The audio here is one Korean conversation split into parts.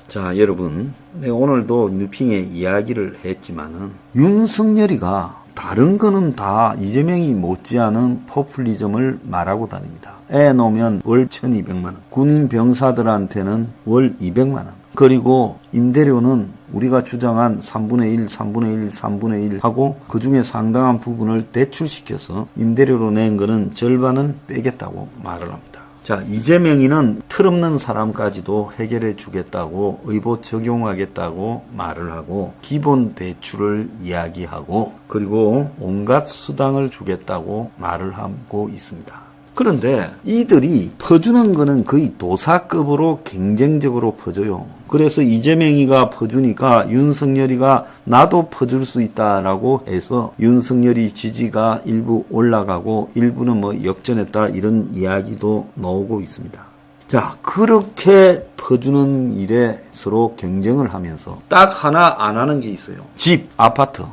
자, 여러분, 오늘도 뉴핑의 이야기를 했지만은 윤석열이가 다른 거는 다 이재명이 못지않은 포퓰리즘을 말하고 다닙니다. 애 놓으면 월 1200만 원, 군인 병사들한테는 월 200만 원, 그리고 임대료는 우리가 주장한 3분의 1, 3분의 1, 3분의 1 하고 그 중에 상당한 부분을 대출시켜서 임대료로 낸 거는 절반은 빼겠다고 말을 합니다. 자, 이재명이는 틀없는 사람까지도 해결해 주겠다고 의보 적용하겠다고 말을 하고 기본 대출을 이야기하고 그리고 온갖 수당을 주겠다고 말을 하고 있습니다. 그런데 이들이 퍼주는 거는 거의 도사급으로 경쟁적으로 퍼줘요. 그래서 이재명이가 퍼주니까 윤석열이가 나도 퍼줄 수 있다라고 해서 윤석열이 지지가 일부 올라가고 일부는 역전했다 이런 이야기도 나오고 있습니다. 자, 그렇게 퍼주는 일에 서로 경쟁을 하면서 딱 하나 안 하는 게 있어요. 집, 아파트.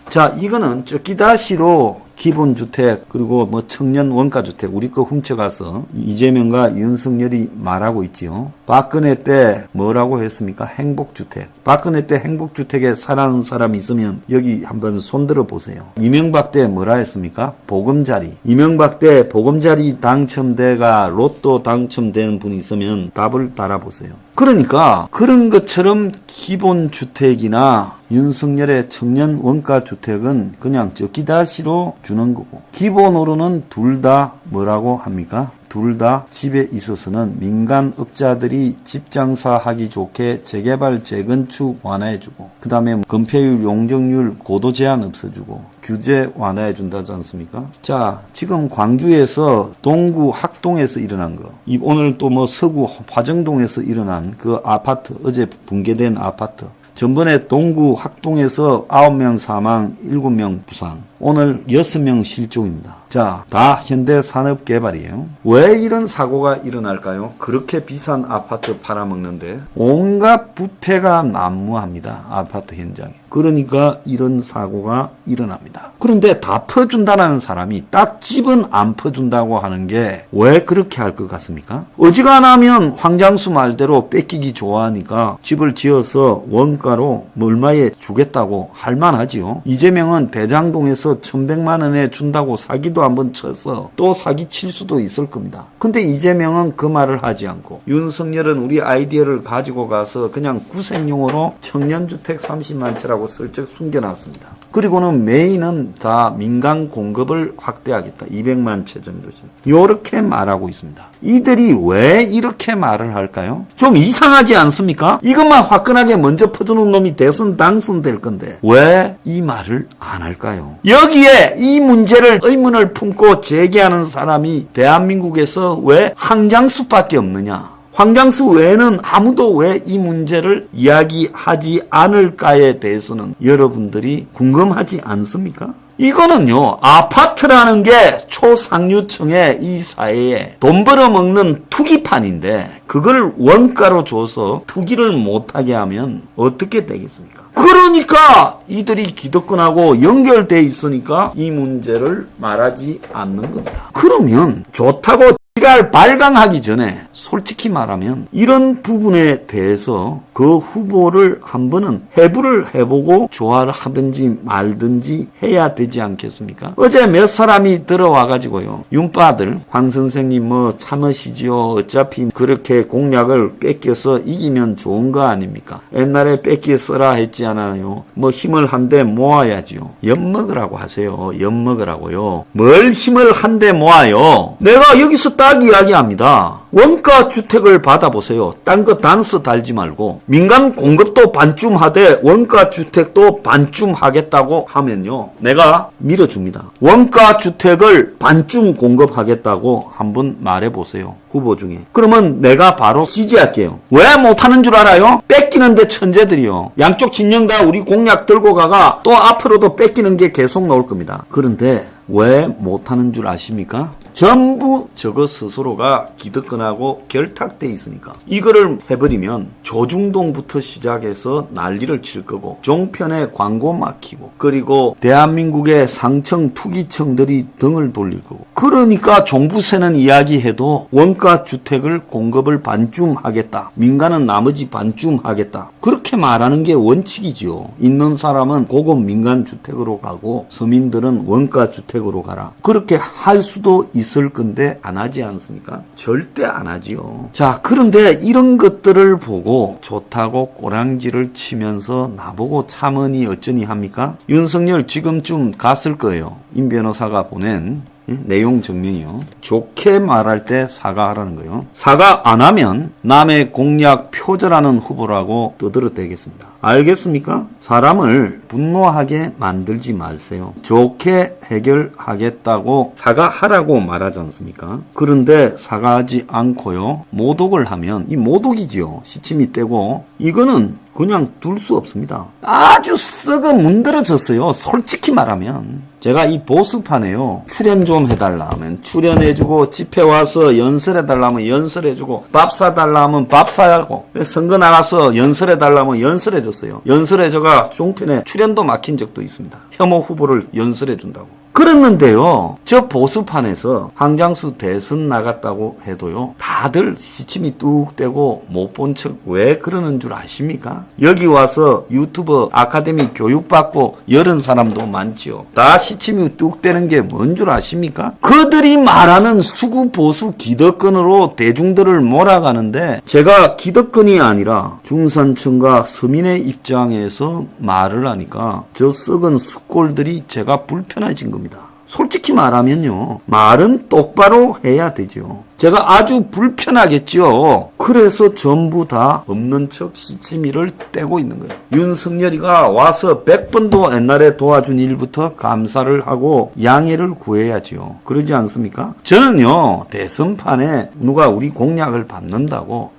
자, 이거는 쩌기다시로 기본주택 그리고 청년 원가주택 우리 거 훔쳐가서 이재명과 윤석열이 말하고 있지요. 박근혜 때 뭐라고 했습니까? 행복주택. 박근혜 때 행복주택에 살아는 사람이 있으면 여기 한번 손들어 보세요. 이명박 때 뭐라 했습니까? 보금자리. 이명박 때 보금자리 당첨돼가 로또 당첨된 분이 있으면 답을 달아보세요. 그러니까 그런 것처럼 기본주택이나 윤석열의 청년 원가주택은 그냥 쩌기다시로 주는 거고 기본으로는 둘 다 뭐라고 합니까? 둘 다 집에 있어서는 민간업자들이 집장사하기 좋게 재개발 재건축 완화해주고 그 다음에 건폐율 용적률 고도 제한 없어주고 규제 완화해준다지 않습니까? 자, 지금 광주에서 동구 학동에서 일어난 거 오늘 또 서구 화정동에서 일어난 그 아파트 어제 붕괴된 아파트 전번에 동구 학동에서 9명 사망, 7명 부상. 오늘 6명 실종입니다. 자, 다 현대산업개발이에요. 왜 이런 사고가 일어날까요? 그렇게 비싼 아파트 팔아먹는데 온갖 부패가 난무합니다. 아파트 현장에. 그러니까 이런 사고가 일어납니다. 그런데 다 퍼준다는 사람이 딱 집은 안 퍼준다고 하는 게 왜 그렇게 할 것 같습니까? 어지간하면 황장수 말대로 뺏기기 좋아하니까 집을 지어서 원가로 얼마에 주겠다고 할 만하지요. 이재명은 대장동에서 1100만 원에 준다고 사기도 한번 쳐서 또 사기 칠 수도 있을 겁니다. 근데 이재명은 그 말을 하지 않고 윤석열은 우리 아이디어를 가지고 가서 그냥 구색용으로 청년주택 30만 채라고 슬쩍 숨겨놨습니다. 그리고는 메인은 다 민간 공급을 확대하겠다. 200만 채 정도씩. 이렇게 말하고 있습니다. 이들이 왜 이렇게 말을 할까요? 좀 이상하지 않습니까? 이것만 화끈하게 먼저 퍼주는 놈이 대선 당선될 건데 왜 이 말을 안 할까요? 여기에 이 문제를 의문을 품고 제기하는 사람이 대한민국에서 왜 황장수밖에 없느냐? 황장수 외에는 아무도 왜 이 문제를 이야기하지 않을까에 대해서는 여러분들이 궁금하지 않습니까? 이거는요, 아파트라는 게 초상류층의 이 사회에 돈 벌어먹는 투기판인데 그걸 원가로 줘서 투기를 못하게 하면 어떻게 되겠습니까? 그러니까 이들이 기득권하고 연결돼 있으니까 이 문제를 말하지 않는 겁니다. 그러면 좋다고 지랄 발광하기 전에 솔직히 말하면 이런 부분에 대해서 그 후보를 한 번은 해부를 해보고 조화를 하든지 말든지 해야 되지 않겠습니까? 어제 몇 사람이 들어와가지고요. 윤빠들 황 선생님 참으시지요. 어차피 그렇게 공약을 뺏겨서 이기면 좋은 거 아닙니까? 옛날에 뺏기 써라 했지 않아요. 힘을 한데 모아야지요. 엿먹으라고 하세요. 엿먹으라고요. 뭘 힘을 한데 모아요? 내가 여기서 딱 이야기합니다. 원가 주택을 받아보세요. 딴 거 단서 달지 말고 민간 공급도 반쯤 하되 원가 주택도 반쯤 하겠다고 하면요. 내가 밀어줍니다. 원가 주택을 반쯤 공급하겠다고 한번 말해보세요. 후보 중에. 그러면 내가 바로 지지할게요. 왜 못하는 줄 알아요? 뺏기는데 천재들이요. 양쪽 진영 다 우리 공약 들고 가가 또 앞으로도 뺏기는 게 계속 나올 겁니다. 그런데 왜 못하는 줄 아십니까? 전부 저거 스스로가 기득권 인천하고 결탁돼 있으니까 이거를 해버리면 조중동부터 시작해서 난리를 칠 거고 종편에 광고 막히고 그리고 대한민국의 상청 투기청들이 등을 돌릴 거고 그러니까 종부세는 이야기해도 원가 주택을 공급을 반쯤 하겠다. 민간은 나머지 반쯤 하겠다. 그렇게 말하는 게 원칙이지요. 있는 사람은 고급 민간 주택으로 가고 서민들은 원가 주택으로 가라. 그렇게 할 수도 있을 건데 안 하지 않습니까? 절대 안 하지요. 자, 그런데 이런 것들을 보고 좋다고 꼬랑지를 치면서 나보고 참으니 어쩌니 합니까? 윤석열 지금쯤 갔을 거예요. 임 변호사가 보낸 내용 증명이요. 좋게 말할 때 사과하라는 거예요. 사과 안 하면 남의 공약 표절하는 후보라고 떠들어대겠습니다. 알겠습니까? 사람을 분노하게 만들지 마세요. 좋게 해결하겠다고 사과하라고 말하지 않습니까? 그런데 사과하지 않고요. 모독을 하면 이 모독이지요. 시침이 떼고 이거는 그냥 둘 수 없습니다. 아주 썩어 문드러졌어요. 솔직히 말하면. 제가 이 보수판에요. 출연 좀 해달라 하면 출연해주고 집회 와서 연설해달라 하면 연설해주고 밥 사달라 하면 밥 사고 선거 나가서 연설해달라 하면 연설해줬어요. 연설해줘가 종편에 출연도 막힌 적도 있습니다. 혐오 후보를 연설해준다고. 그랬는데요. 저 보수판에서 한강수 대선 나갔다고 해도요. 다들 시침이 뚝 떼고 못 본 척 왜 그러는 줄 아십니까? 여기 와서 유튜버 아카데미 교육받고 이런 사람도 많지요. 다 시침이 뚝 떼는 게 뭔 줄 아십니까? 그들이 말하는 수구 보수 기득권으로 대중들을 몰아가는데 제가 기득권이 아니라 중산층과 서민의 입장에서 말을 하니까 저 썩은 숙골들이 제가 불편해진 겁니다. 솔직히 말하면요. 말은 똑바로 해야 되죠. 제가 아주 불편하겠죠. 그래서 전부 다 없는 척 시치미를 떼고 있는 거예요. 윤석열이가 와서 100번도 옛날에 도와준 일부터 감사를 하고 양해를 구해야죠. 그러지 않습니까? 저는요. 대선판에 누가 우리 공약을 받는다고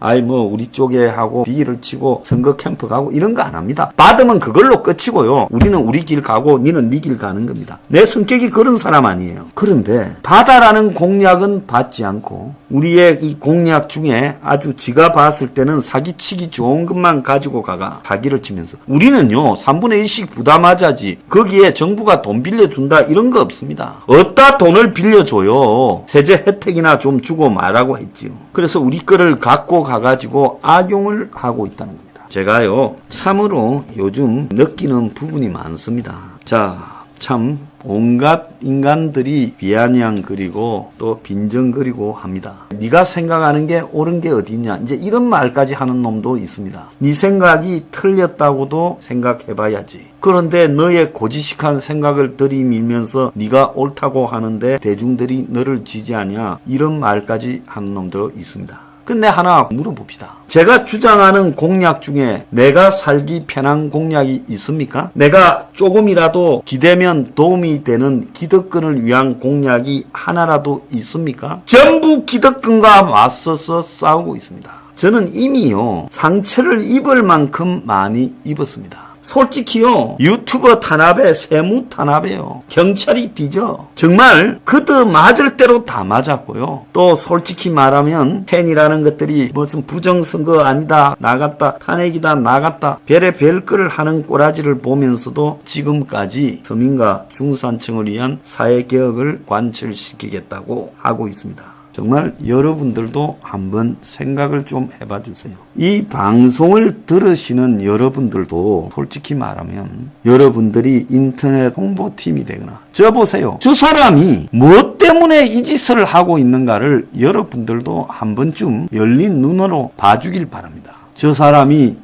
우리 쪽에 하고 비기를 치고 선거 캠프 가고 이런 거 안 합니다. 받으면 그걸로 끝이고요. 우리는 우리 길 가고 니는 네 길 가는 겁니다. 내 성격이 그런 사람 아니에요. 그런데 받아라는 공약은 받지 않고 우리의 이 공약 중에 아주 지가 봤을 때는 사기치기 좋은 것만 가지고 가가 사기를 치면서 우리는요 3분의 1씩 부담하자지 거기에 정부가 돈 빌려준다 이런 거 없습니다. 어디다 돈을 빌려줘요. 세제 혜택이나 좀 주고 말라고 했지요. 그래서 우리 거를 갖고 가가지고 악용을 하고 있다는 겁니다. 제가요 참으로 요즘 느끼는 부분이 많습니다. 자, 참 온갖 인간들이 비아냥거리고 또 빈정거리고 합니다. 네가 생각하는 게 옳은 게 어디냐 이제 이런 말까지 하는 놈도 있습니다. 네 생각이 틀렸다고도 생각해봐야지. 그런데 너의 고지식한 생각을 들이밀면서 네가 옳다고 하는데 대중들이 너를 지지하냐 이런 말까지 하는 놈도 있습니다. 근데 하나 물어봅시다. 제가 주장하는 공약 중에 내가 살기 편한 공약이 있습니까? 내가 조금이라도 기대면 도움이 되는 기득권을 위한 공약이 하나라도 있습니까? 전부 기득권과 맞서서 싸우고 있습니다. 저는 이미요 상처를 입을 만큼 많이 입었습니다. 솔직히요 유튜버 탄압에 세무 탄압이에요. 경찰이 뒤져. 정말 그도 맞을 대로 다 맞았고요. 또 솔직히 말하면 팬이라는 것들이 무슨 부정선거 아니다 나갔다 탄핵이다 나갔다 별의별 거를 하는 꼬라지를 보면서도 지금까지 서민과 중산층을 위한 사회개혁을 관철시키겠다고 하고 있습니다. 정말 여러분들도 한번 생각을 좀 해봐 주세요. 이 방송을 들으시는 여러분들도 솔직히 말하면 여러분들이 인터넷 홍보팀이 되거나 저 보세요. 저 사람이 무엇 때문에 이 짓을 하고 있는가를 여러분들도 한 번쯤 열린 눈으로 봐주길 바랍니다. 저 사람이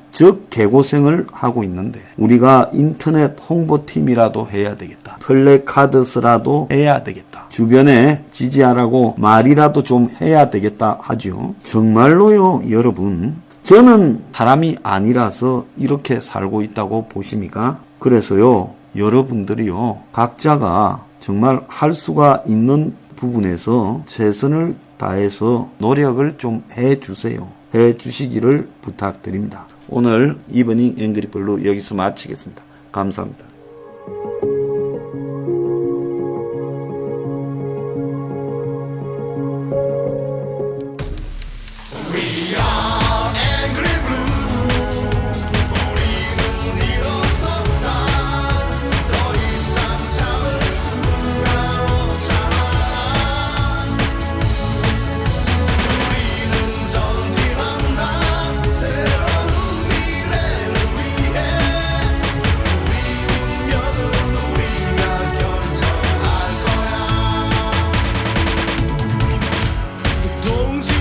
개고생을 하고 있는데 우리가 인터넷 홍보팀이라도 해야 되겠다. 플래카드스라도 해야 되겠다. 주변에 지지하라고 말이라도 좀 해야 되겠다 하죠. 정말로요 여러분 저는 사람이 아니라서 이렇게 살고 있다고 보십니까? 그래서요 여러분들이요 각자가 정말 할 수가 있는 부분에서 최선을 다해서 노력을 좀 해주세요. 해주시기를 부탁드립니다. 오늘 이브닝 앵그리블루 여기서 마치겠습니다. 감사합니다.